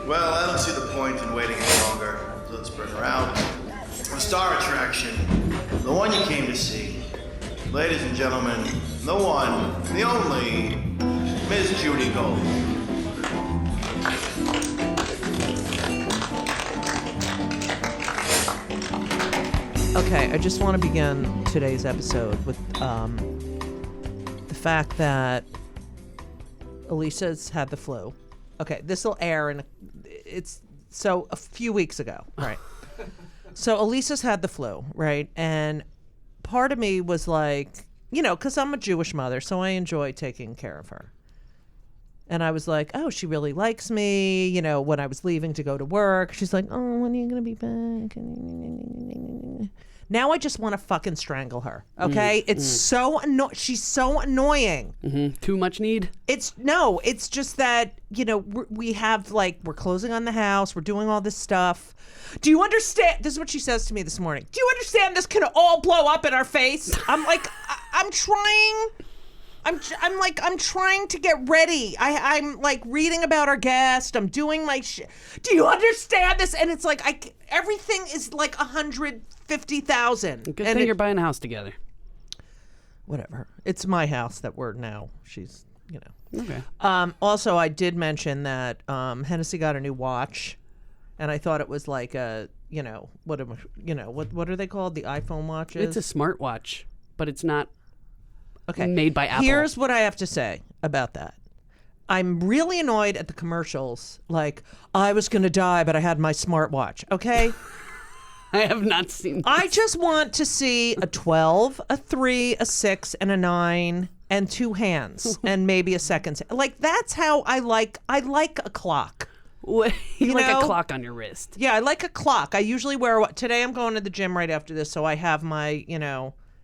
Well, I don't see the point in waiting any longer. So let's bring her out. The star attraction, the one you came to see. Ladies and gentlemen, the one, the only, Miss Judy Gold. Okay, I just want to begin today's episode with the fact that Elisa's had the flu. Okay, this will air a few weeks ago, right? So Elisa's had the flu, right? And part of me was like, because I'm a Jewish mother, so I enjoy taking care of her. And I was like, oh, she really likes me. When I was leaving to go to work, she's like, oh, when are you going to be back? Now I just want to fucking strangle her. Okay? It's so she's so annoying. Mm-hmm. Too much need? It's just that, we have we're closing on the house. We're doing all this stuff. Do you understand? This is what she says to me this morning. Do you understand this can all blow up in our face? I'm like, I'm trying. I'm trying to get ready. I'm like reading about our guest. I'm doing my shit. Do you understand this? And it's like everything is like 150,000. Good thing you're buying a house together. Whatever. It's my house that we're now. She's, Okay. Also, I did mention that Hennessy got a new watch, and I thought it was like a, what are they called? The iPhone watches. It's a smartwatch, but it's not. Okay. Made by Apple. Here's what I have to say about that. I'm really annoyed at the commercials. Like, I was going to die, but I had my smartwatch. Okay? I have not seen this. I just want to see a 12, a 3, a 6, and a 9, and 2 hands, and maybe a second. Like, that's how I like a clock. You like a clock on your wrist. Yeah, I like a clock. I usually wear today I'm going to the gym right after this, so I have my,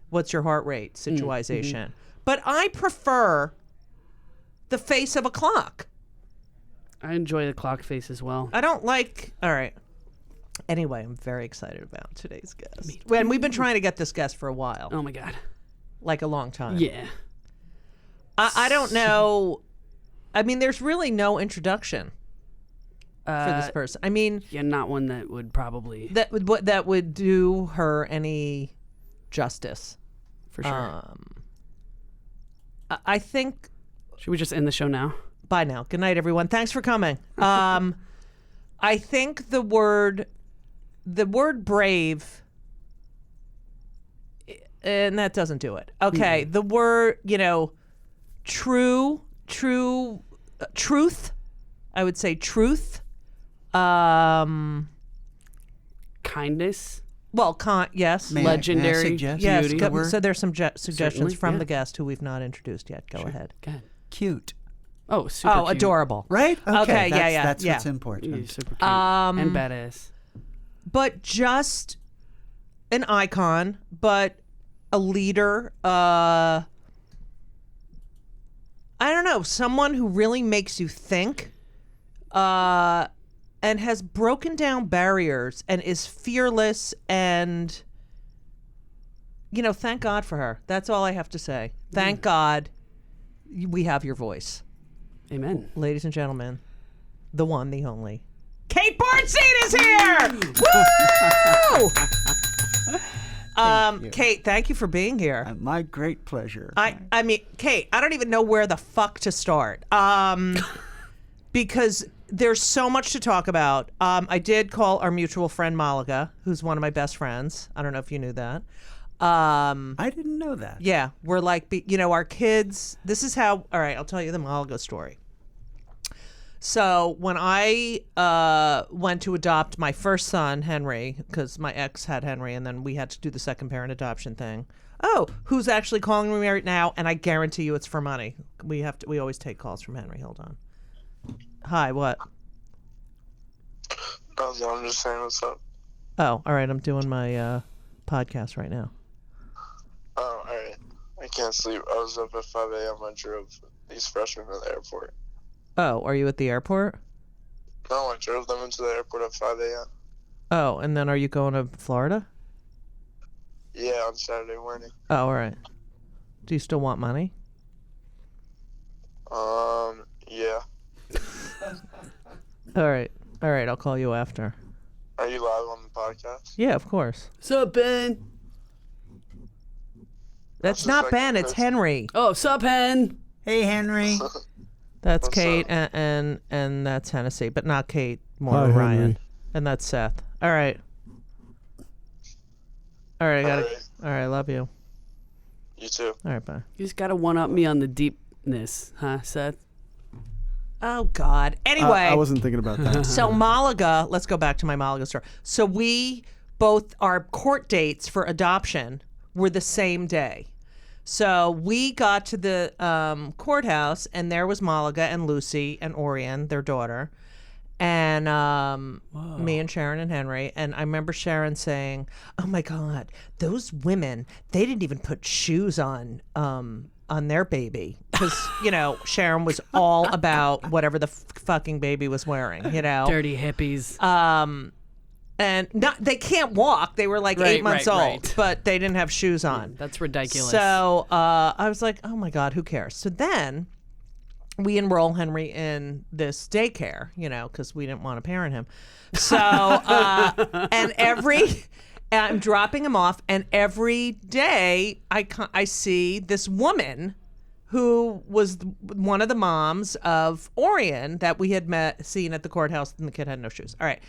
what's your heart rate situation. But I prefer the face of a clock. I enjoy the clock face as well. I don't like... All right. Anyway, I'm very excited about today's guest. And we've been trying to get this guest for a while. Oh, my God. Like a long time. Yeah. I don't know... I mean, there's really no introduction for this person. I mean... Yeah, not one that would probably... That would do her any justice. For sure. I think... Should we just end the show now? Bye now. Good night, everyone. Thanks for coming. I think the word brave, and that doesn't do it. Okay. The word, truth. I would say truth. Kindness. Well, yes. Legendary. Yes. Beauty. So there's some suggestions Certainly, from the guest who we've not introduced yet. Go ahead. Go ahead. Cute. Oh, super cute. Adorable. Right? Okay, That's yeah. what's important. Yeah, super cute. And badass. But just an icon, but a leader. I don't know, someone who really makes you think, and has broken down barriers and is fearless, and thank God for her. That's all I have to say. Thank God we have your voice. Amen. Ladies and gentlemen, the one, the only, Cait Bornstein is here! Woo! Cait, thank you for being here. My great pleasure. I mean, Cait, I don't even know where the fuck to start. Because there's so much to talk about. I did call our mutual friend Malaga, who's one of my best friends. I don't know if you knew that. I didn't know that. Yeah, we're like, our kids. This is how. All right, I'll tell you the Malaga story. So when I went to adopt my first son, Henry, because my ex had Henry, and then we had to do the second parent adoption thing. Oh, who's actually calling me right now? And I guarantee you it's for money. We always take calls from Henry. Hold on. Hi, what? I'm just saying what's up. Oh, all right. I'm doing my podcast right now. Oh, all right. I can't sleep. I was up at 5 a.m. I drove these freshmen to the airport. Oh, are you at the airport? No, I drove them into the airport at 5 a.m. Oh, and then are you going to Florida? Yeah, on Saturday morning. Oh, all right. Do you still want money? All right. I'll call you after. Are you live on the podcast? Yeah, of course. Sup, Ben? That's just not like Ben. a It's person. Henry. Oh, sup, Hen? Hey, Henry. That's What's Kate up? and that's Hennessy, but not Kate. More Hi, Ryan. Henry. And that's Seth. All right. All right. I got it. Alright. All right. Love you. You too. All right. Bye. You just gotta one-up me on the deepness, huh, Seth? Oh God. Anyway. I wasn't thinking about that. So Malaga, let's go back to my Malaga story. So we both, our court dates for adoption were the same day. So we got to the courthouse, and there was Malaga and Lucy and Orion, their daughter, and me and Sharon and Henry. And I remember Sharon saying, "Oh my God, those women, they didn't even put shoes on their baby." Because, Sharon was all about whatever the fucking baby was wearing, Dirty hippies. And they can't walk. They were like Right, 8 months right, old, right. but they didn't have shoes on. That's ridiculous. So I was like, oh my God, who cares? So then we enroll Henry in this daycare, because we didn't want to parent him. So, and I'm dropping him off, and every day I see this woman who was one of the moms of Orion that we had seen at the courthouse, and the kid had no shoes. All right.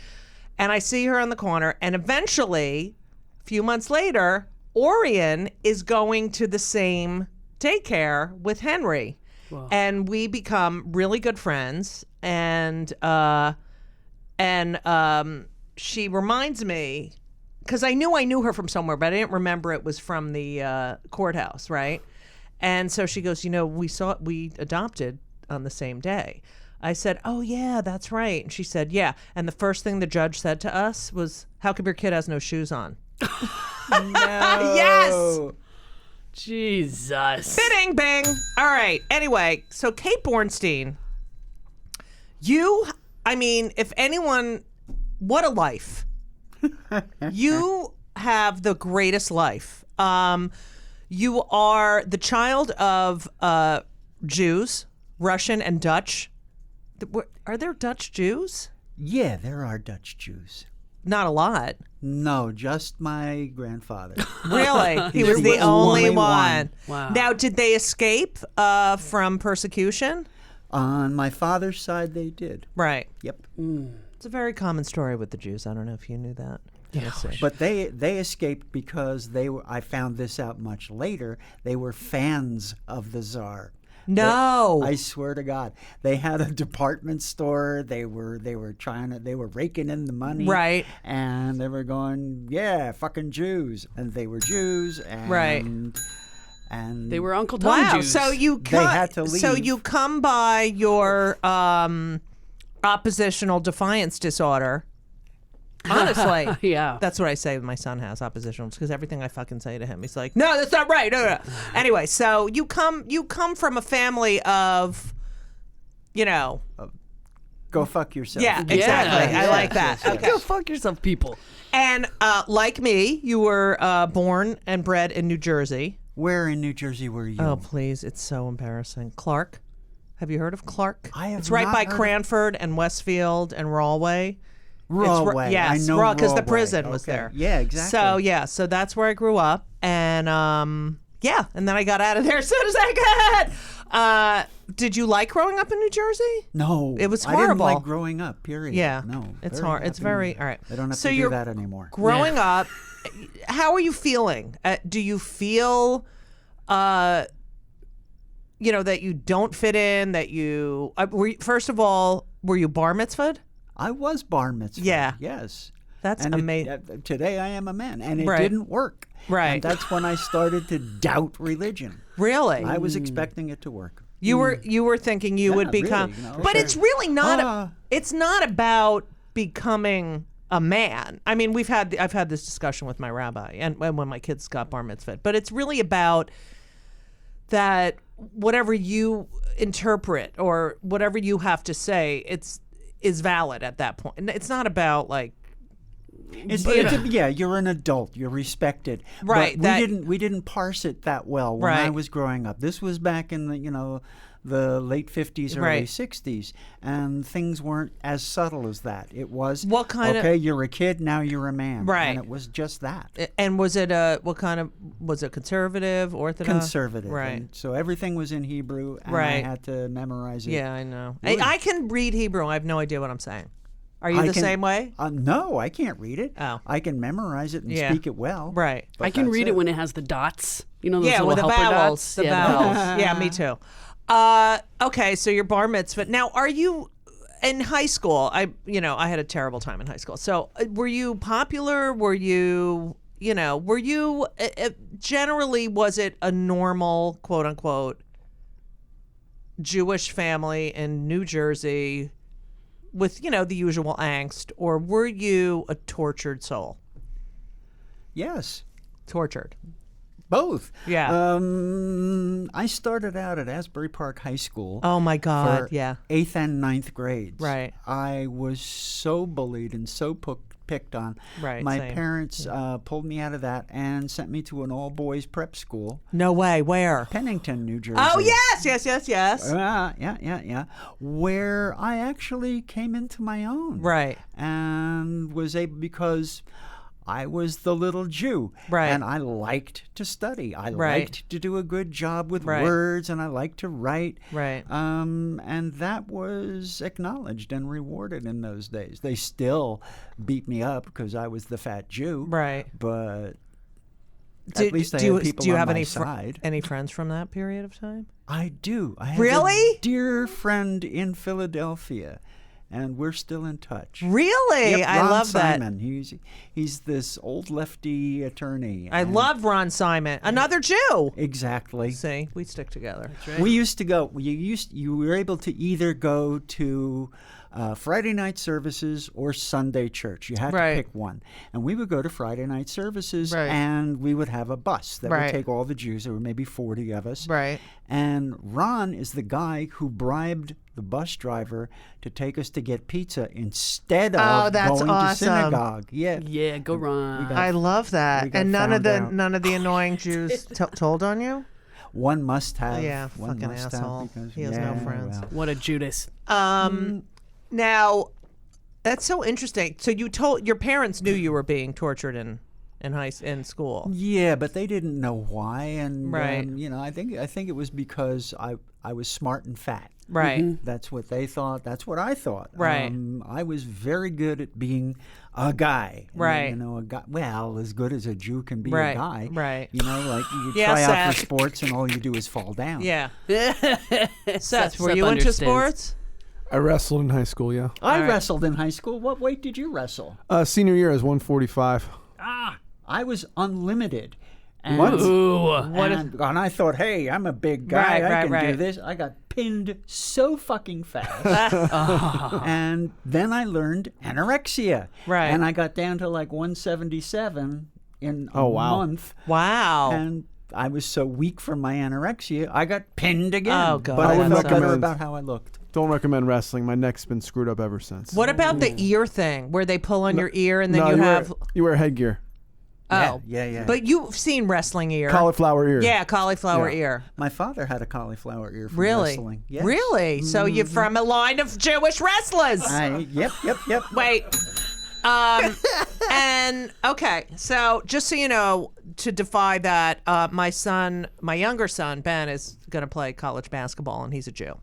And I see her on the corner, and eventually, a few months later, Orion is going to the same daycare with Henry. Wow. And we become really good friends. And she reminds me, because I knew her from somewhere, but I didn't remember it was from the courthouse, right? And so she goes, we adopted on the same day. I said, oh, yeah, that's right. And she said, yeah. And the first thing the judge said to us was, how come your kid has no shoes on? No. Yes! Jesus. Bing, bing. All right. Anyway, so Kate Bornstein, if anyone, what a life. You have the greatest life. You are the child of Jews, Russian and Dutch. Are there Dutch Jews? Yeah, there are Dutch Jews. Not a lot. No, just my grandfather. Really? He was He the was only only one. one. Wow. Now, did they escape from persecution? On my father's side, they did. Right. Yep. It's a very common story with the Jews. I don't know if you knew that. Tennessee. But they escaped because they were. I found this out much later. They were fans of the Tsar. No. I swear to God, they had a department store. They were raking in the money, Right. And they were going, yeah, fucking Jews, and they were Jews, and Right. and They were Uncle Tom Wow. Jews. So you They had to So leave. you come by your oppositional defiance disorder. Honestly. Yeah. That's what I say my son has, oppositional, because everything I fucking say to him, he's like, no, that's not right. No. Anyway, so you come from a family of, go fuck yourself. yeah, exactly. I like that. Okay. Go fuck yourself, people. And like me, you were born and bred in New Jersey. Where in New Jersey were you? Oh, please. It's so embarrassing. Clark. Have you heard of Clark? I have It's right not by heard of- Cranford and Westfield and Rahway. Rahway. Yes, I know because the Rahway. prison was Okay. there. Yeah, exactly. So that's where I grew up, and and then I got out of there as soon as I could. Did you like growing up in New Jersey? No, It was I didn't horrible. like growing up. Period. Yeah, No, it's very hard. It's happy. very all right. I don't have So to you're do that anymore. Growing up, how are you feeling? Do you feel, that you don't fit in? That you first of all, were you bar mitzvahed? I was bar mitzvah. Yeah. Yes. That's And amazing. today I am a man, and it Right. didn't work. Right. And that's when I started to doubt religion. Really? I was expecting it to work. You were thinking you would really, become, you know, but sure. it's really not. Ah. It's not about becoming a man. I mean, I've had this discussion with my rabbi, and when my kids got bar mitzvah. But it's really about that whatever you interpret or whatever you have to say, is valid at that point. And it's not about like Yeah, you're an adult. You're respected. Right, But we didn't parse it that well when I was growing up. This was back in the late 50s, early 60s, and things weren't as subtle as that. It was What kind of- okay, you're a kid, now you're a man. Right. And it was just that. And was it was it conservative, orthodox? Conservative. Right. And so everything was in Hebrew, and Right. I had to memorize it. Yeah, I know. Really? I can read Hebrew. I have no idea what I'm saying. Are you the same way? No, I can't read it. Oh. I can memorize it and speak it well. Right. but I can that's read it when it has the dots. Those Yeah, little with the helper vowels. dots. The Yeah, vowels. Yeah, me too. Okay, so your bar mitzvah. Now, are you in high school? I had a terrible time in high school. So, were you popular? Were you generally, was it a normal, quote unquote, Jewish family in New Jersey with, the usual angst, or were you a tortured soul? Yes. Tortured. Both. Yeah. I started out at Asbury Park High School. Oh my God. for Yeah. 8th and 9th grades. Right. I was so bullied and so picked on. Right, My same. parents pulled me out of that and sent me to an all-boys prep school, No way. Where? Pennington, New Jersey. Oh yes. Yeah. Where I actually came into my own. Right. And was able, because I was the little Jew. Right. And I liked to study. I Right. liked to do a good job with Right. words, and I liked to write. Right. And that was acknowledged and rewarded in those days. They still beat me up because I was the fat Jew. Right. But at least I had people do you on have my any side. any friends from that period of time? I do. I have Really? a dear friend in Philadelphia, and we're still in touch. Really? Yep, I Ron love Simon. He's this old lefty attorney. that. I and- love Ron Simon. Another Jew. Exactly. See, we stick together. We used to go. You were able to either go to Friday night services or Sunday church. You had Right. to pick one. And we would go to Friday night services, Right. and we would have a bus that Right. would take all the Jews. There were maybe 40 of us. Right. And Ron is the guy who bribed the bus driver to take us to get pizza instead Oh, of that's going awesome. to synagogue. Yeah. Yeah, go Ron. got- I love that. we got And none of found out. the annoying Jews told on you. One must have. Yeah, one fucking must asshole. Have because, He has no friends. well. What a Judas. Now, that's so interesting. So you told your parents knew you were being tortured in school. Yeah, but they didn't know why, and Right. I think it was because I was smart and fat. Right. That's what they thought. That's what I thought. Right. I was very good at being a guy. Right. A guy. Well, as good as a Jew can be Right, a guy. right. Like you Yeah, try out for Seth. sports and all you do is fall down. Yeah. Seth, were Seth you into understands. sports? I wrestled in high school, yeah. I All right. wrestled in high school. What weight did you wrestle? Senior year, I was 145. I was unlided. And, Ooh. and I thought, hey, I'm a big guy. Right, I can do right. this. I got pinned so fucking fast. And then I learned anorexia. Right. And I got down to like 177 in a Oh, wow. month. Wow. And I was so weak from my anorexia, I got pinned again. Oh, God, But I that's felt better recommend- about how I looked. Don't recommend wrestling. My neck's been screwed up ever since. What about the ear thing where they pull on your ear and then No, you wear- have you wear headgear. oh Yeah. But you've seen wrestling ear. Cauliflower ear. Yeah, cauliflower Yeah. ear. My father had a cauliflower ear from Really? wrestling. Yes. Really? So you're from a line of Jewish wrestlers. Yep. Wait. And okay, so just so you know, to defy that, my younger son, Ben, is going to play college basketball, and he's a Jew.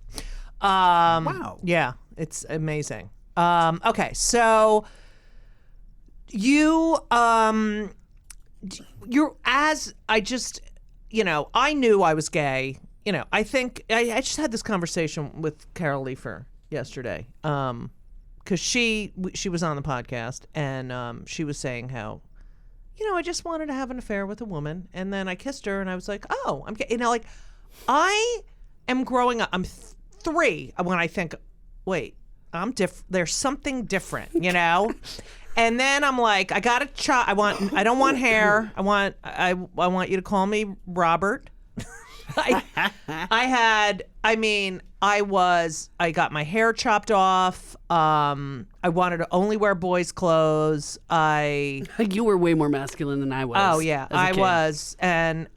Wow. Yeah, it's amazing. Okay, so you're as I just, I knew I was gay. I think I just had this conversation with Carol Leifer yesterday. Because she was on the podcast, and she was saying how, I just wanted to have an affair with a woman, and then I kissed her, and I was like, oh, I'm gay. Like, I am growing up. I'm 3 when I think, wait, I'm there's something different, And then I'm like, I got a child. I don't want hair. I want you to call me Robert. I got my hair chopped off. I wanted to only wear boys' clothes. You were way more masculine than I was. Oh yeah, as a I kid. was. And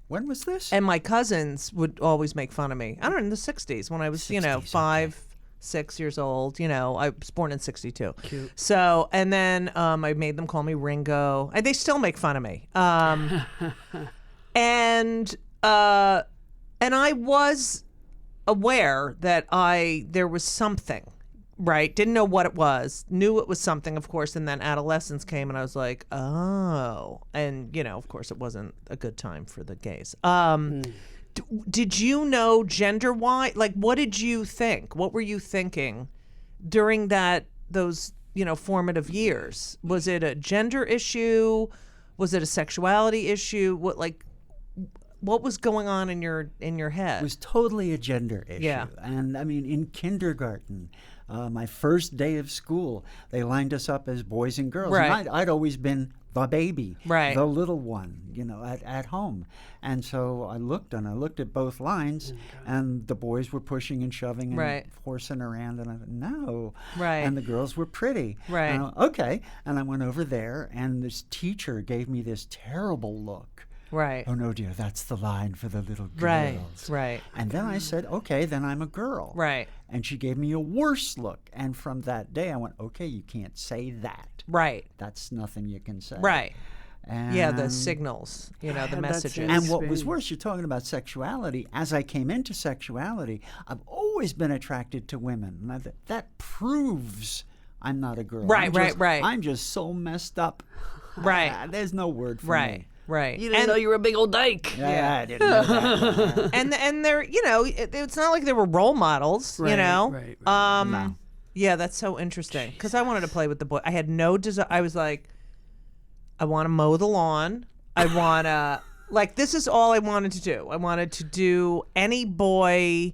When was this? and my cousins would always make fun of me. I don't know, in the 60s when I was, 60s, 5, 6 years old. I was born in 62. Cute. So, and then I made them call me Ringo. And they still make fun of me. And I was aware that there was something, right? Didn't know what it was. Knew it was something, of course, and then adolescence came and I was like, oh. And, of course it wasn't a good time for the gays. Did you know gender-wise? Like, what did you think? What were you thinking during those formative years? Was it a gender issue? Was it a sexuality issue? What was going on in your head? It was totally a gender issue. Yeah. And I mean, in kindergarten, my first day of school, they lined us up as boys and girls. Right. And I'd always been the baby, right. the little one, at home. And so I looked at both lines, and the boys were pushing and shoving and right. forcing around, and I thought, no. Right. And the girls were pretty. Right. And okay. And I went over there, and this teacher gave me this terrible look. Right. Oh no, dear, that's the line for the little girls. Right. Right. And then I said, okay, then I'm a girl. Right. And she gave me a worse look. And from that day, I went, okay, you can't say that. Right. That's nothing you can say. Right. And Yeah, the signals, the that messages. same And what was Spain. worse, you're talking about sexuality. As I came into sexuality, I've always been attracted to women. And I thought, that proves I'm not a girl. Right, right. I'm just so messed up. Right. There's no word for Right. me. Right. You didn't know you were a big old dyke. Yeah, I didn't know that. And they're, it's not like they were role models, Right, right. No. Yeah, that's so interesting. Because I wanted to play with the boy. I had no desire. I was like, I want to mow the lawn. I want to, this is all I wanted to do. I wanted to do any boy,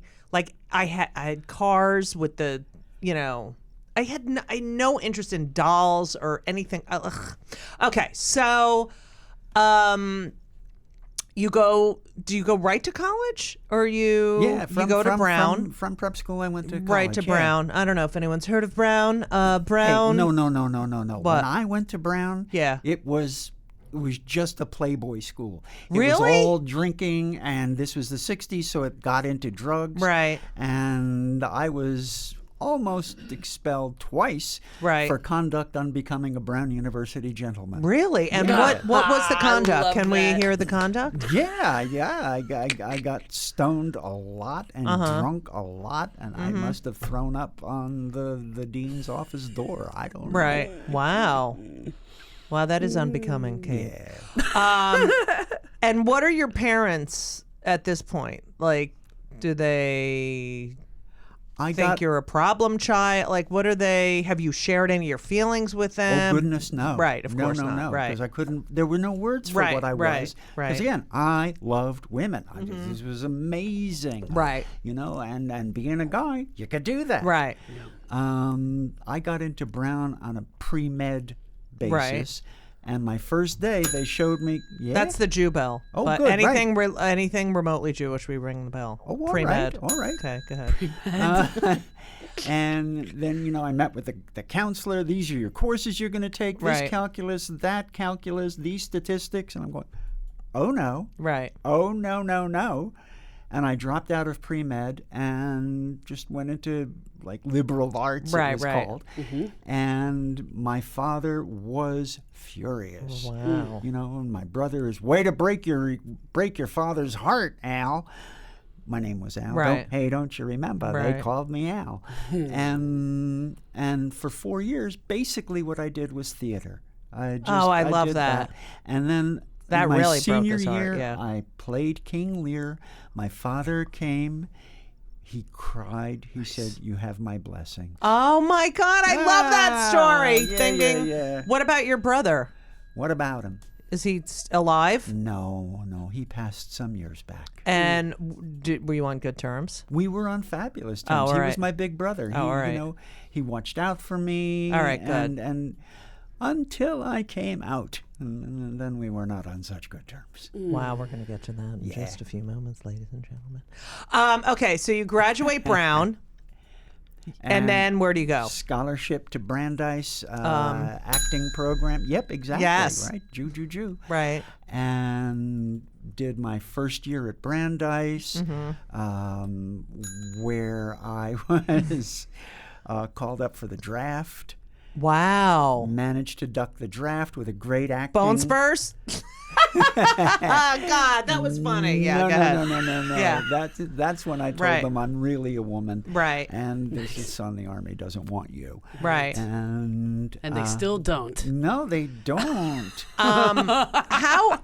I had cars with the, I had no interest in dolls or anything. Ugh. Okay, so, do you go right to college or you go to Brown? From prep school, I went to college. Right to yeah. Brown. I don't know if anyone's heard of Brown. Brown. Hey, no. What? When I went to Brown, Yeah. it was just a playboy school. It Really? was all drinking, and this was the 60s, so it got into drugs. Right. And I was almost expelled twice Right. for conduct unbecoming a Brown University gentleman. Really? And what was the conduct? love Can we that. hear the conduct? Yeah. I got stoned a lot and drunk a lot, and I must have thrown up on the dean's office door. I don't know. Right. Wow. Wow, that is unbecoming, Kate. Yeah. And what are your parents at this point? Do they I think got you're a problem child? What are they? Have you shared any of your feelings with them? Oh goodness, no! Right, of course not. No, Right. because I couldn't. There were no words for Right, what I right, was. right. Because again, I loved women. This was amazing. Right. And being a guy, you could do that. Right. I got into Brown on a pre-med basis. Right. And my first day, they showed me. Yeah. That's the Jew bell. Oh, but good, anything remotely Jewish, we ring the bell. Oh, all Pre-med. right, all right. Okay, go ahead. And then, I met with the counselor. These are your courses you're going to take. This Right. calculus, that calculus, these statistics. And I'm going, oh, no. Right. Oh, no. And I dropped out of pre-med and just went into liberal arts, Right, it was right. called. And my father was furious. Wow. And my brother is, way to break your father's heart, Al. My name was Al. Right. Don't you remember? Right. They called me Al. And for 4 years, basically what I did was theater. I love did that. And then That my really broke senior his heart, year, yeah. I played King Lear. My father came. He cried. He said, "You have my blessing." Oh my God, I love that story. Yeah, Thinking, yeah. what about your brother? What about him? Is he alive? No. He passed some years back. And were you on good terms? We were on fabulous Oh, terms. all He right. was my big brother. Oh, all right. He watched out for me. All right, good. And until I came out. And then we were not on such good terms. Wow, we're going to get to that in Yeah. just a few moments, ladies and gentlemen. Okay, so you graduate Brown, and then where do you go? Scholarship to Brandeis, acting program. Yep, exactly. Yes. Right. Jew. Right. And did my first year at Brandeis, where I was called up for the draft. Wow. Managed to duck the draft with a great acting. Bone spurs? Oh, God, that was funny. Yeah, no, go ahead. No. Yeah. That's when I told Right. them I'm really a woman. Right. And this is son, the army doesn't want you. Right. And they still don't. No, they don't. How,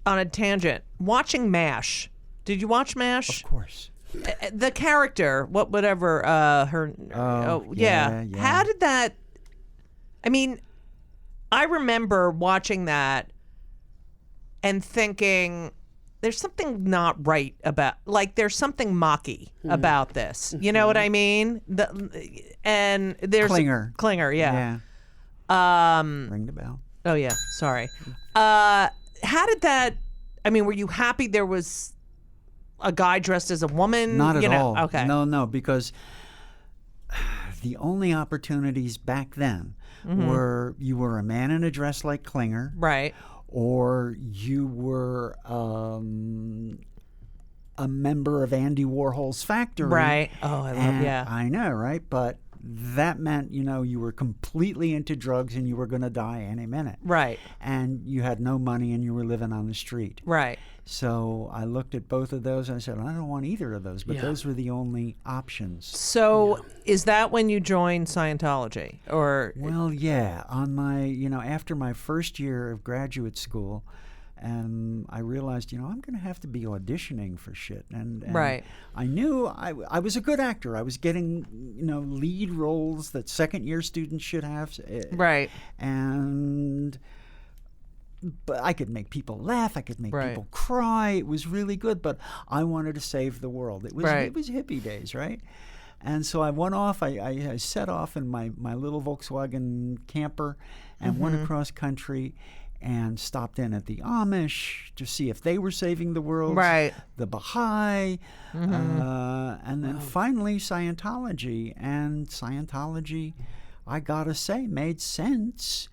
on a tangent, watching MASH. Did you watch MASH? Of course. The character, whatever her. yeah. How did that? I mean, I remember watching that and thinking, there's something not right about. Like, there's something mocky about this. You know what I mean? And there's Klinger. yeah. Ring the bell. Oh yeah. Sorry. How did that? I mean, were you happy there was a guy dressed as a woman? Not at all. Okay. No, because the only opportunities back then were you were a man in a dress like Klinger, Right. or you were a member of Andy Warhol's factory. Right. Oh, I love. And Yeah. I know, right? But that meant, you were completely into drugs and you were going to die any minute. Right. And you had no money and you were living on the street. Right. So I looked at both of those and I said, I don't want either of those, but those were the only options. So is that when you joined Scientology, or? Well, yeah. On my, after my first year of graduate school, I realized, I'm going to have to be auditioning for shit. And Right. I knew I was a good actor. I was getting, lead roles that second-year students should have. Right. But I could make people laugh. I could make Right. people cry. It was really good. But I wanted to save the world. It was hippie days, right? And so I went off. I set off in my little Volkswagen camper and went across country and stopped in at the Amish to see if they were saving the world. Right. The Baha'i. And then finally Scientology. And Scientology, I gotta say, made sense.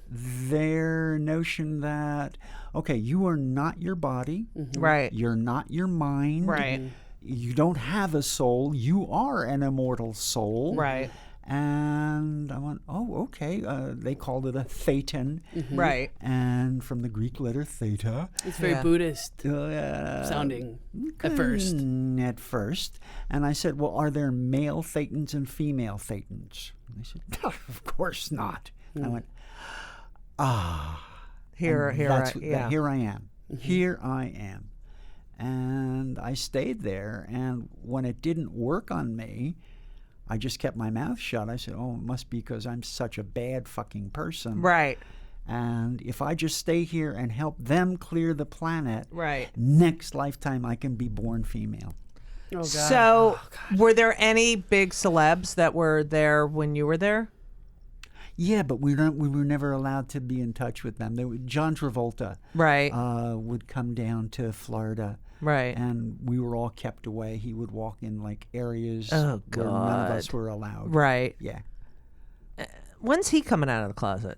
Their notion that, okay, you are not your body. Right. You're not your mind. Right. You don't have a soul. You are an immortal soul. Right. And I went, oh, okay. They called it a thetan. Right. And from the Greek letter theta. It's very Buddhist sounding at first. At first. And I said, well, are there male thetans and female thetans? And they said, no, of course not. And I went, Here I am. Here I am. Here I am. And I stayed there. And when it didn't work on me, I just kept my mouth shut. I said, oh, it must be because I'm such a bad fucking person. Right. And if I just stay here and help them clear the planet, Right. next lifetime I can be born female. Oh, God. So, were there any big celebs that were there when you were there? Yeah, but we were never allowed to be in touch with them. John Travolta Right. would come down to Florida. Right. And we were all kept away. He would walk in like areas Oh, where none of us God. were allowed. Right. Yeah. When's he coming out of the closet?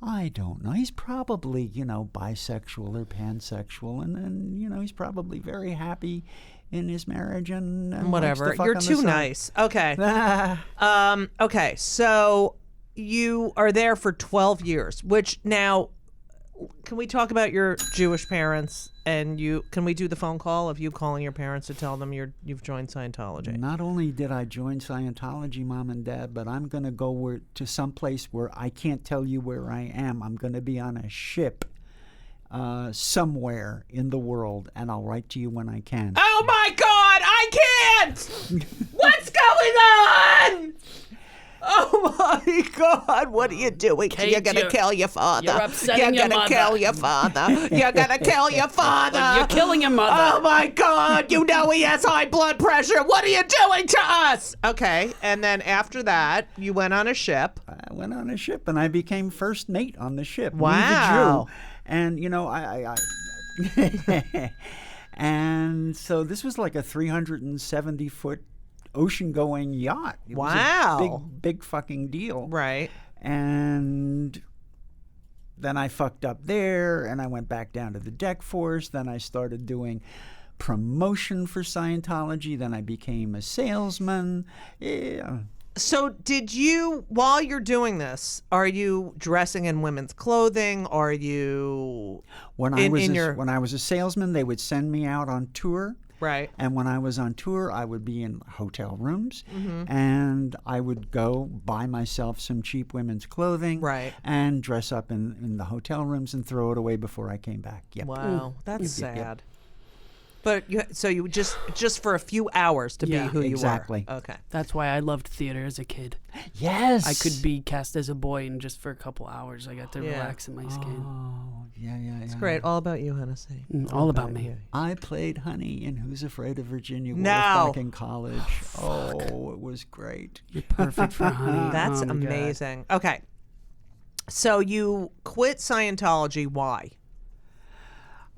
I don't know. He's probably, bisexual or pansexual. And he's probably very happy in his marriage and likes Whatever. to fuck You're on the too side. nice. Okay. Okay. So you are there for 12 years, which now, can we talk about your Jewish parents? And can we do the phone call of you calling your parents to tell them you've joined Scientology? Not only did I join Scientology, Mom and Dad, but I'm going to go to some place where I can't tell you where I am. I'm going to be on a ship somewhere in the world, and I'll write to you when I can. Oh my God, I can't! What's going on? Oh my God! What are you doing? Kate, you're gonna kill your father. you're upsetting your gonna mother. kill your father. You're gonna kill your father. You're killing your mother. Oh my God! You know he has high blood pressure. What are you doing to us? Okay, and then after that, you went on a ship. I went on a ship and I became first mate on the ship. Me, Wow. the Jew. And, you know, I and so this was like a 370-foot ocean-going yacht. It was Wow. a big fucking deal. Right. And then I fucked up there, and I went back down to the deck force. Then I started doing promotion for Scientology. Then I became a salesman. Yeah. So did you, while you're doing this, are you dressing in women's clothing? Are you When I was a salesman, they would send me out on tour. right? And when I was on tour, I would be in hotel rooms, and I would go buy myself some cheap women's clothing, Right. and dress up in the hotel rooms and throw it away before I came back. Yep. Wow, that's Yep, yep. sad. But you just for a few hours to Yeah, be who exactly. you were. Okay. That's why I loved theater as a kid. Yes. I could be cast as a boy, and just for a couple hours, I got to Yeah. relax in my skin. Oh, yeah. It's great. All about you, Hennessy. All about me. I played Honey in Who's Afraid of Virginia Woolf No. back in college. Oh, it was great. You're perfect for Honey. That's Oh my God. amazing. Okay. So you quit Scientology. Why?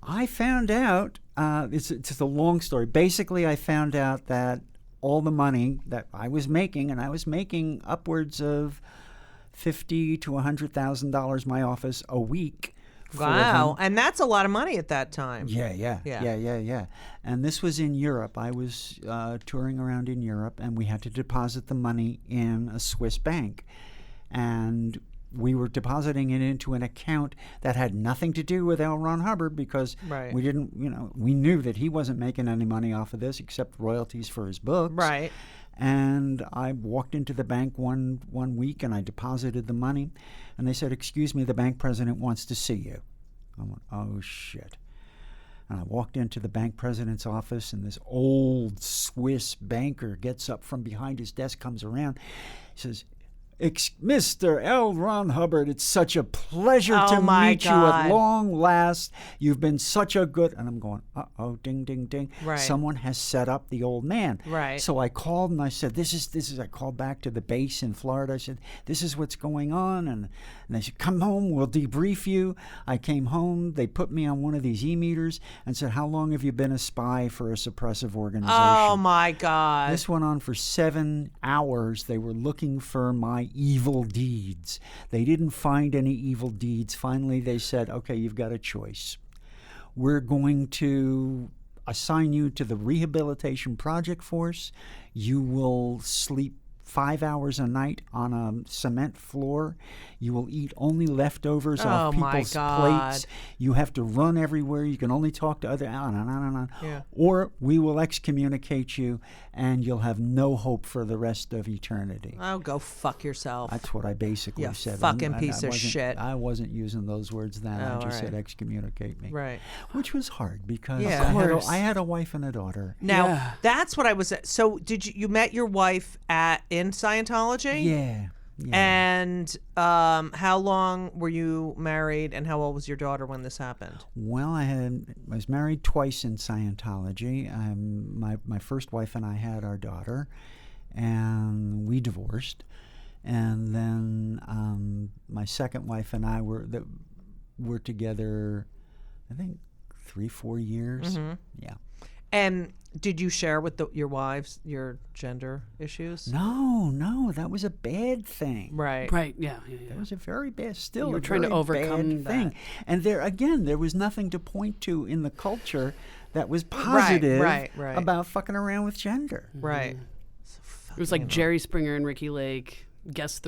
I found out, it's a long story. Basically, I found out that all the money that I was making, and I was making upwards of $50,000 to $100,000 my office a week. for Wow. them. And that's a lot of money at that time. Yeah. And this was in Europe. I was touring around in Europe, and we had to deposit the money in a Swiss bank. And we were depositing it into an account that had nothing to do with L. Ron Hubbard, because Right. we didn't, we knew that he wasn't making any money off of this except royalties for his books. Right. And I walked into the bank one week, and I deposited the money, and they said, "Excuse me, the bank president wants to see you." I went, "Oh shit." And I walked into the bank president's office, and this old Swiss banker gets up from behind his desk, comes around, he says, "Mr. L. Ron Hubbard, it's such a pleasure Oh, to my meet you God. at long last. You've been such a good..." And I'm going, uh-oh, ding, ding, ding. Right. Someone has set up the old man. Right. So I called, and I said, this is, I called back to the base in Florida. I said, "This is what's going on." And they said, "Come home, we'll debrief you." I came home. They put me on one of these e-meters and said, "How long have you been a spy for a suppressive organization?" Oh my God. This went on for 7 hours. They were looking for my evil deeds. They didn't find any evil deeds. Finally, they said, "Okay, you've got a choice. We're going to assign you to the Rehabilitation Project Force. You will sleep 5 hours a night on a cement floor. You will eat only leftovers off Oh, my people's God. plates. You have to run everywhere. You can only talk to other..." On. Yeah. Or we will excommunicate you, and you'll have no hope for the rest of eternity. Oh, go fuck yourself. That's what I basically You said. fucking I piece of wasn't- shit. I wasn't using those words then. Oh, I just said right. excommunicate me. Right. Which was hard because Yeah. I, Of had a, course. I had a wife and a daughter. Now Yeah. that's what I was. So did you met your wife in Scientology? Yeah. And how long were you married, and how old was your daughter when this happened? Well, I was married twice in Scientology. My first wife and I had our daughter, and we divorced. And then my second wife and I were together, I think 3-4 years. Mm-hmm. Yeah. And did you share with your wives your gender issues? No, that was a bad thing. Right. Right, yeah. That was a very bad, still You were a trying to very overcome bad thing. that. And there was nothing to point to in the culture that was positive right. about fucking around with gender. Right. It was like Jerry Springer and Ricky Lake. This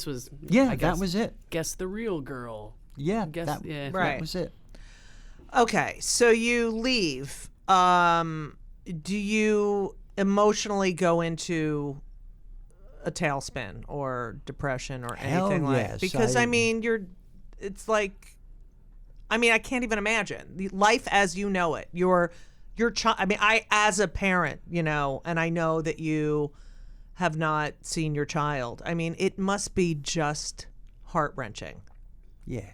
was... Yeah, I guess, that was it. Guess the real girl. Yeah, Guess- that, yeah. Right. that was it. Okay, so you leave. Do you emotionally go into a tailspin or depression or Hell anything like? yes, Because I- it's like, I can't even imagine the life as you know it. Your child. I as a parent, and I know that you have not seen your child. I mean, it must be just heart-wrenching. Yeah.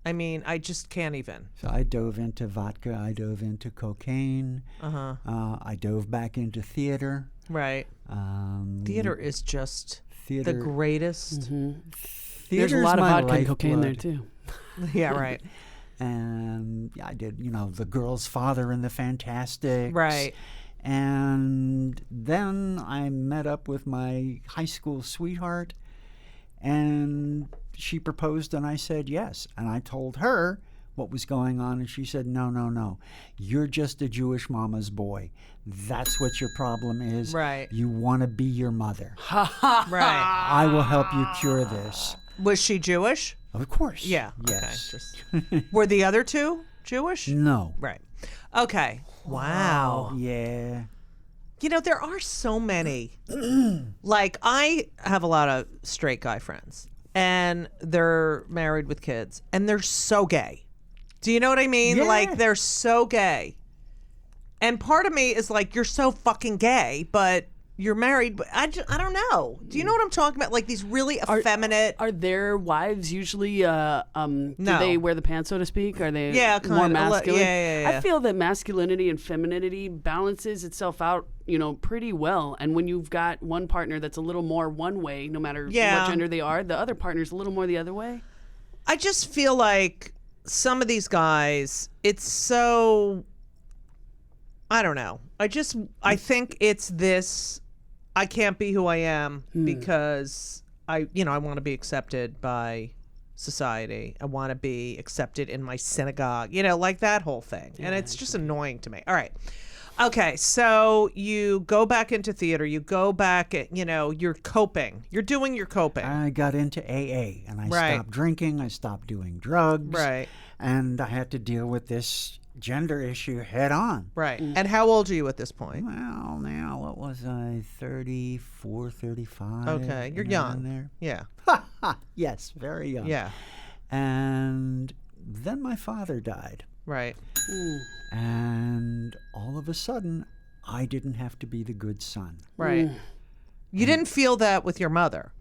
I mean, I just can't even. So I dove into vodka. I dove into cocaine. I dove back into theater. Right. Theater is just the greatest. There's a lot of vodka and cocaine there too. Yeah, right. And I did, The Girl's Father in the Fantastics. Right. And then I met up with my high school sweetheart, and she proposed, and I said yes. And I told her what was going on, and she said, no. You're just a Jewish mama's boy. That's what your problem is. Right. You want to be your mother. Right. I will help you cure this. Was she Jewish? Of course. Yeah. Yes. Okay. Were the other two Jewish? No. Right. Okay. Wow. Yeah. There are so many. Like, I have a lot of straight guy friends, and they're married with kids, and they're so gay. Do you know what I mean? Yeah. Like, they're so gay. And part of me is like, you're so fucking gay, but you're married. But I don't know. Do you know what I'm talking about? Like, these really effeminate. Are their wives usually, do they wear the pants, so to speak? Are they more masculine? Yeah. I feel that masculinity and femininity balances itself out, pretty well. And when you've got one partner that's a little more one way, no matter what gender they are, the other partner's a little more the other way. I just feel like some of these guys, it's so, I don't know. I think it's this, I can't be who I am because I want to be accepted by society. I want to be accepted in my synagogue, like that whole thing. And it's just annoying to me. All right. Okay. So you go back into theater, you go back, you're coping. You're doing your coping. I got into AA, and I stopped drinking. I stopped doing drugs. Right. And I had to deal with this gender issue head on. Right. And how old are you at this point? Well, now, what was I, 34, 35? Okay. You're young. There. Yeah. Yes, very young. Yeah. And then my father died. Right. And all of a sudden, I didn't have to be the good son. Right. You didn't feel that with your mother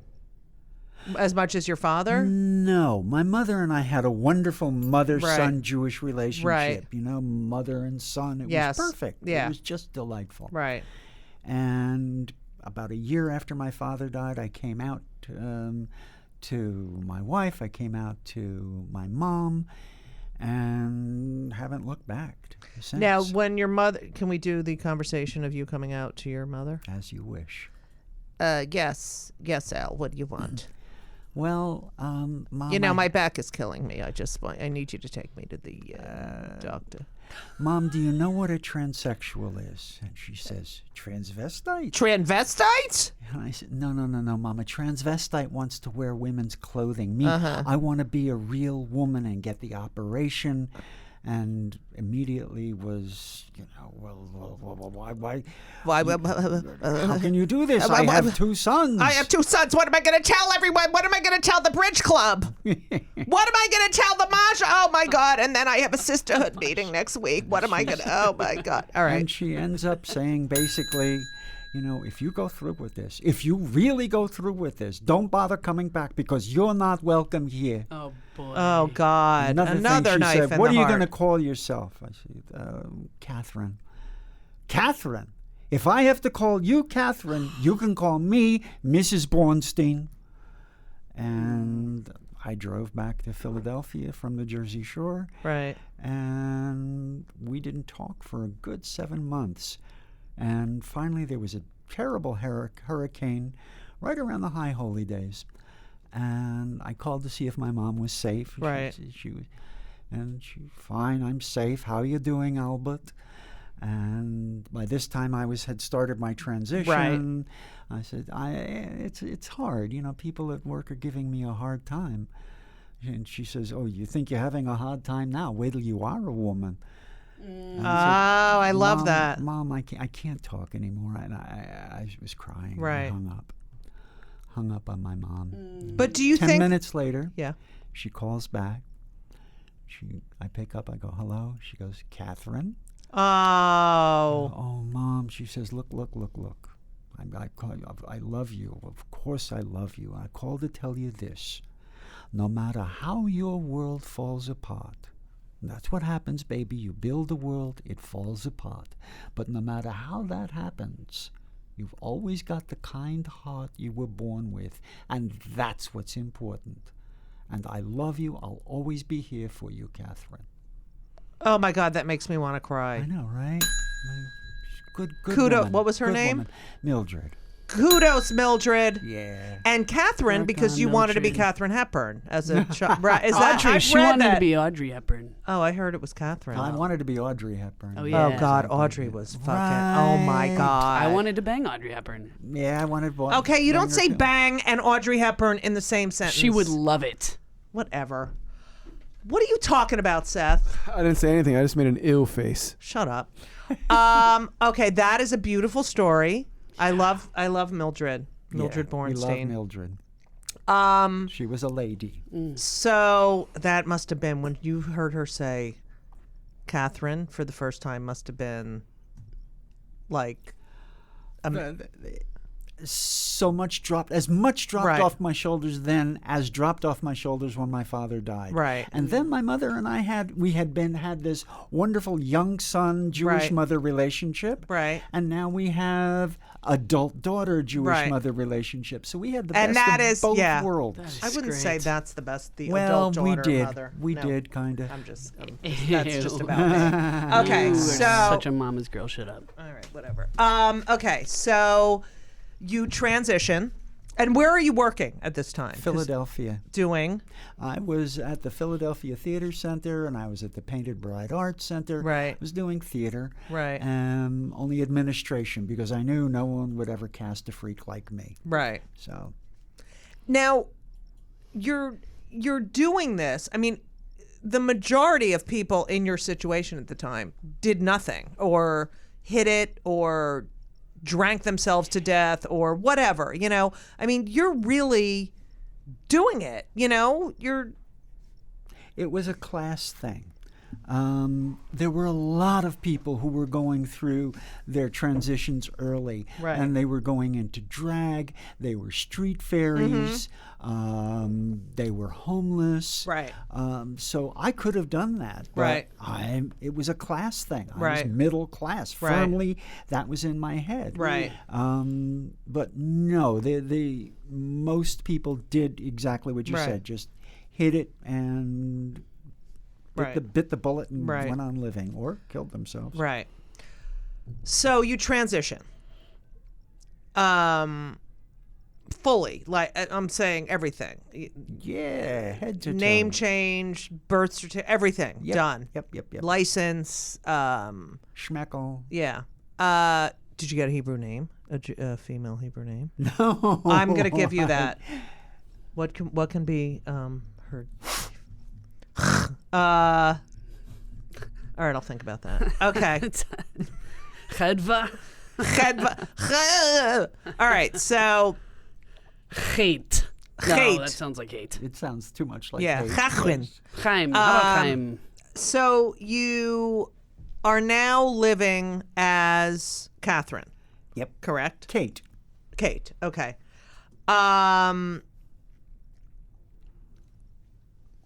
as much as your father? No. My mother and I had a wonderful mother-son Jewish relationship. Right. Mother and son. It was perfect. Yeah. It was just delightful. Right. And about a year after my father died, I came out to my wife. I came out to my mom, and haven't looked back since. Now, when your mother, can we do the conversation of you coming out to your mother? As you wish. Yes, Al. What do you want? Well, Mom, my back is killing me. I need you to take me to the doctor. Mom, do you know what a transsexual is? And she says, transvestite. Transvestite? And I said, no, Mom. A transvestite wants to wear women's clothing. I want to be a real woman and get the operation. And immediately was, why? How can you do this? I have two sons. I have two sons. What am I going to tell everyone? What am I going to tell the Bridge Club? What am I going to tell the Masha? Oh, my God. And then I have a sisterhood meeting next week. What am I going to? Oh, my God. All right. And she ends up saying basically, if you go through with this, if you really go through with this, don't bother coming back because you're not welcome here. Oh, boy. Oh, God. Another thing, knife she in said, what the are you heart. going to call yourself? I said, Catherine. Catherine. If I have to call you Catherine, you can call me Mrs. Bornstein. And I drove back to Philadelphia from the Jersey Shore. Right. And we didn't talk for a good 7 months. And finally, there was a terrible hurricane right around the High Holy Days. And I called to see if my mom was safe. Right. She fine, I'm safe. How are you doing, Albert? And by this time, I had started my transition. Right. I said, it's hard. People at work are giving me a hard time. And she says, oh, you think you're having a hard time now? Wait till you are a woman. I love that. Mom, I can't talk anymore. And I was crying. Right. I hung up on my mom. But do you 10 think... 10 minutes later, yeah, she calls back. I pick up. I go, hello. She goes, Catherine. Oh. Oh, Mom. She says, look. I love you. Of course I love you. I called to tell you this. No matter how your world falls apart, and that's what happens, baby. You build a world, it falls apart. But no matter how that happens, you've always got the kind heart you were born with, and that's what's important. And I love you. I'll always be here for you, Catherine. Oh my God, that makes me want to cry. I know, right? Good Kudos. woman. What was her Good name? woman. Mildred. Kudos, Mildred. Yeah. And Catherine, because you wanted to be Catherine Hepburn as a child. Right? Is that Audrey, I've she read wanted that. to be Audrey Hepburn. Oh, I heard it was Catherine. I wanted to be Audrey Hepburn. Oh, yeah. Oh God, Audrey was fucking. Oh my God. I wanted to bang Audrey Hepburn. Yeah, I wanted. Okay, you don't say bang and Audrey Hepburn in the same sentence. She would love it. Whatever. What are you talking about, Seth? I didn't say anything. I just made an ill face. Shut up. Okay, that is a beautiful story. I love Mildred. Mildred Bornstein. We love Mildred. She was a lady. So that must have been when you heard her say Catherine for the first time, must have been like So much dropped, as much dropped Right. off my shoulders then as dropped off my shoulders when my father died. Right. And then my mother and I had this wonderful young son Jewish Right. mother relationship. Right. And now we have adult daughter Jewish Right. mother relationship. So we had the And best that of is- both yeah. worlds. I wouldn't say that's the best. The Well, adult we daughter did. mother. We No. did kind of. I'm just. That's just about me. Okay, You are so such a mama's girl. Shut up. all right, whatever. Okay, so you transition, and where are you working at this time? 'Cause Philadelphia. Doing I was at the Philadelphia Theater Center, and I was at the Painted Bride Arts Center. Right. I was doing theater. Right. Only administration, because I knew no one would ever cast a freak like me. right So now. You're doing this. I mean, the majority of people in your situation at the time did nothing, or hit it, or drank themselves to death, or whatever. You know, I mean, you're really doing it. You know, it was a class thing. There were a lot of people who were going through their transitions early, Right. and they were going into drag. They were street fairies. They were homeless. Right. So I could have done that, but Right. it was a class thing. I Right. was middle class. Right. Firmly, that was in my head. Right. But no, the most people did exactly what you Right. said. Just hit it and bit the bullet and Right. went on living, or killed themselves. right. So you transition. Fully, like I'm saying, everything. Yeah, head to Name toe. change, birth certificate, everything Yep, done. Yep. License. Schmeckle. Yeah. Did you get a Hebrew name? A female Hebrew name? No. I'm gonna give you that. What can be her? All right, I'll think about that. Okay. Chedva. All right, so Hate. No, Hate. that sounds like hate. It sounds too much like yeah, hate. Chachwin. Chaim. How about Chaim? So you are now living as Catherine, Yep. correct? Kate. Cait. Okay.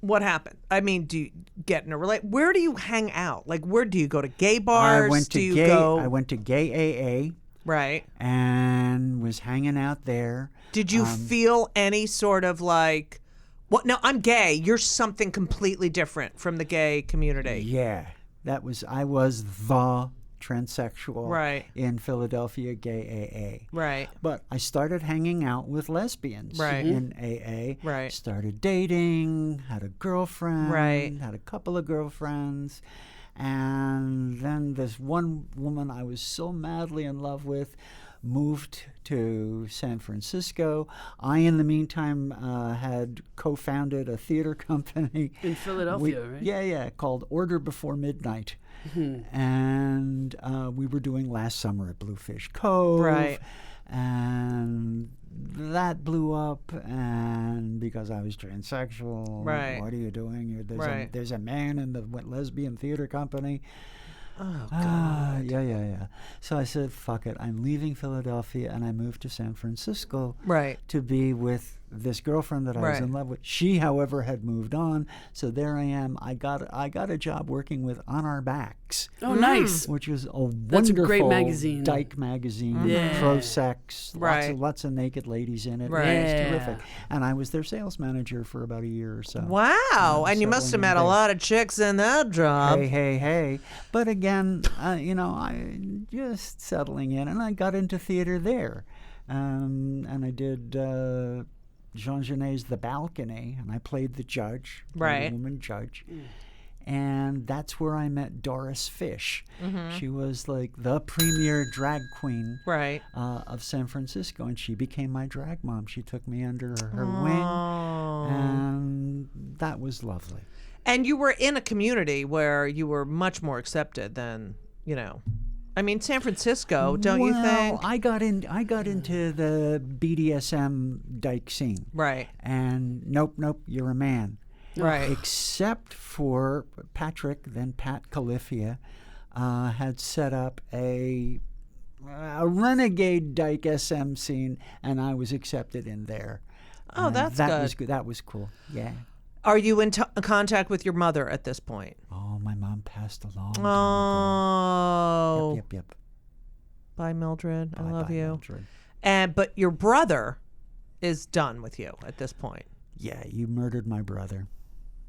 What happened? I mean, do you get in a where do you hang out? Like, where do you go to gay bars? I went to do you gay. go? I went to gay AA Right. and was hanging out there. Did you feel any sort of like, what? No, I'm gay. You're something completely different from the gay community. Yeah, I was the transsexual Right. in Philadelphia gay AA. Right. But I started hanging out with lesbians Right. in AA. Right. Started dating, had a girlfriend, Right. had a couple of girlfriends. And then this one woman I was so madly in love with moved to San Francisco. I, in the meantime, had co-founded a theater company. In Philadelphia, right? Yeah, called Order Before Midnight. And we were doing Last Summer at Bluefish Cove. Right. And that blew up, and because I was transsexual, Right. what are you doing? Right. There's a man in the lesbian theater company. Oh God. Yeah. So I said, fuck it. I'm leaving Philadelphia, and I moved to San Francisco Right. to be with this girlfriend that I was in love with. She, however, had moved on. So there I am. I got a job working with On Our Backs. Oh, nice. Which was a That's a wonderful great magazine. dyke magazine. Yeah. Pro-sex. Right. Lots of naked ladies in it. Right. It was Yeah. terrific. And I was their sales manager for about a year or so. Wow. And you must have settling met in a there. lot of chicks in that job. Hey. But again, I just settling in, and I got into theater there. And I did Jean Genet's The Balcony, and I played the judge, Right. the woman judge. And that's where I met Doris Fish. She was like the premier drag queen Right. of San Francisco, and she became my drag mom. She took me under her Oh. wing, and that was lovely. And you were in a community where you were much more accepted than, I mean, San Francisco, don't you think? I got into the BDSM dyke scene. Right. And nope, you're a man. Right. Except for Patrick, then Pat Califia, had set up a renegade dyke SM scene, and I was accepted in there. Oh, And that's that good. Was good. That was cool. Yeah. Are you in contact with your mother at this point? Oh, my mom passed a long time Oh. ago. Yep. Bye, Mildred. I love Bye-bye, you. Mildred. But your brother is done with you at this point. Yeah, you murdered my brother.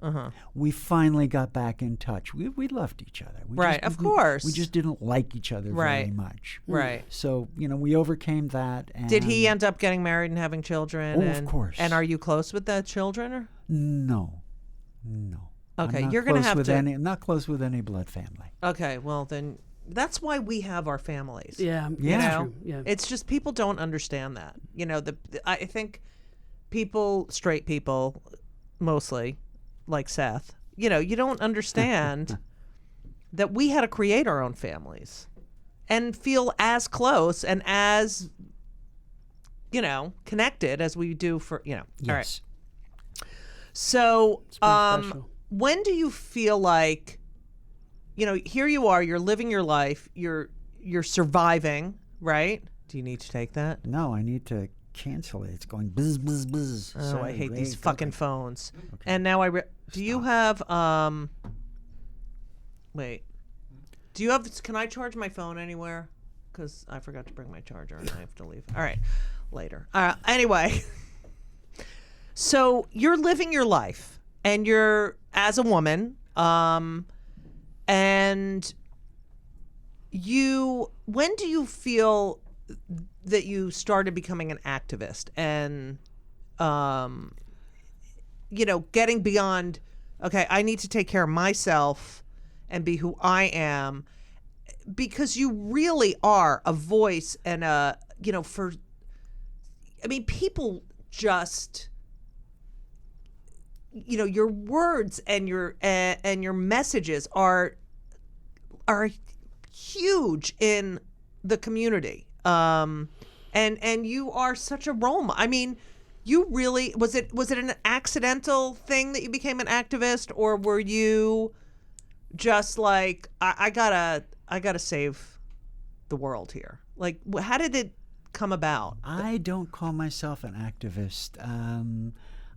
Uh-huh. We finally got back in touch. We loved each other. Right, of course. We just didn't like each other very Right. much. Right. So, we overcame that. And Did he end up getting married and having children? Oh, of course. And are you close with the children? Or? No. Okay, I'm not you're going to close have with to. not close with any blood family. Okay, well then, that's why we have our families. Yeah. Yeah. That's know? true. Yeah. It's just people don't understand that. I think straight people, mostly, like Seth, you don't understand that we had to create our own families and feel as close and as, connected as we do for, Yes. All right. So, special. when do you feel like, here you are, you're living your life, you're surviving, right? Do you need to take that? No, I need to cancel it. It's going buzz, buzz, buzz. Oh, I hate these great, fucking okay. phones. And now do you have, wait. Do you have, can I charge my phone anywhere? Because I forgot to bring my charger and I have to leave. All right, later. Anyway, so you're living your life and you're, as a woman, and when do you feel that you started becoming an activist and, getting beyond, okay, I need to take care of myself and be who I am, because you really are a voice and people just, your words and your messages are huge in the community. And you are such a role model. I mean, you really, was it an accidental thing that you became an activist, or were you just like, I gotta save the world here? Like, how did it come about? I don't call myself an activist.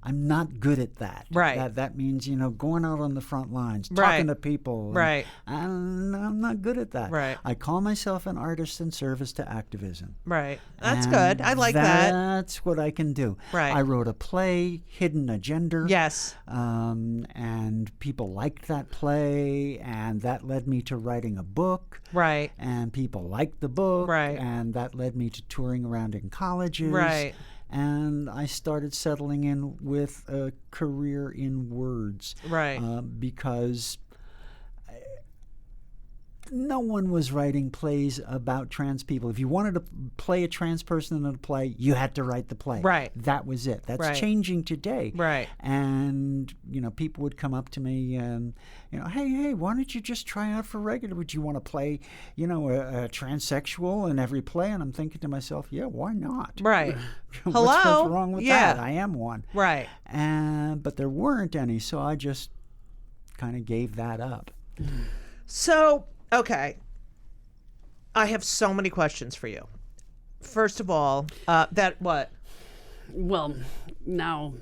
I'm not good at that. Right. That means, going out on the front lines, Right. talking to people. Right. I'm not good at that. Right. I call myself an artist in service to activism. Right. That's And good. I like that. That's what I can do. Right. I wrote a play, Hidden Agenda. Yes. And people liked that play, and that led me to writing a book. Right. And people liked the book. Right. And that led me to touring around in colleges. Right. And I started settling in with a career in words. Right. Because no one was writing plays about trans people. If you wanted to play a trans person in a play, you had to write the play. Right. That was it. That's Right. changing today. Right. And, people would come up to me and, hey, why don't you just try out for regular? Would you want to play, a transsexual in every play? And I'm thinking to myself, yeah, why not? Right. What's Hello? wrong with Yeah. that? I am one. Right. But there weren't any, so I just kind of gave that up. So, okay. I have so many questions for you. First of all, that what? Well, now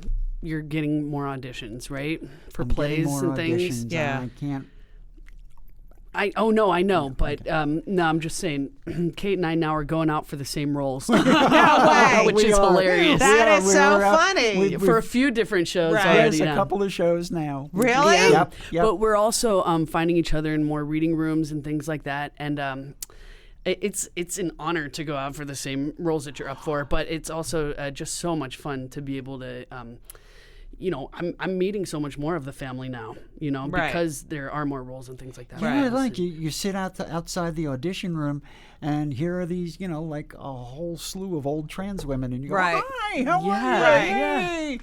you're getting more auditions, right? For I'm plays getting more and things. auditions, Yeah. and I can't. I know, but no, I'm just saying, Kate and I now are going out for the same roles, No way. which We is are. hilarious. That is so We're out- funny. For a few different shows Right. already. Yes, a yeah. couple of shows now. Really? Yeah. Yep. But we're also finding each other in more reading rooms and things like that, and it's an honor to go out for the same roles that you're up for. But it's also just so much fun to be able to. I'm meeting so much more of the family now, Right. because there are more roles and things like that. Yeah, Right. like you sit outside the audition room, and here are these, like a whole slew of old trans women, and you go, Right. "Hi, how are you? Right. Hey!"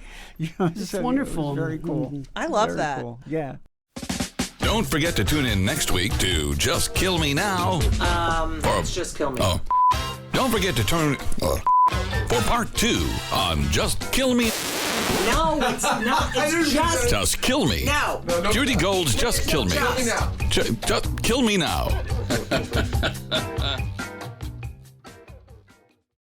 It's wonderful. It was very cool. I love Very that. Cool. Yeah. Don't forget to tune in next week to Just Kill Me Now. Just kill me. Oh. Don't forget to turn for part 2 on Just Kill Me. No, it's not. It's Just Kill Me. No. Judy Gold's Just Kill Me. Kill me now. Just kill me now.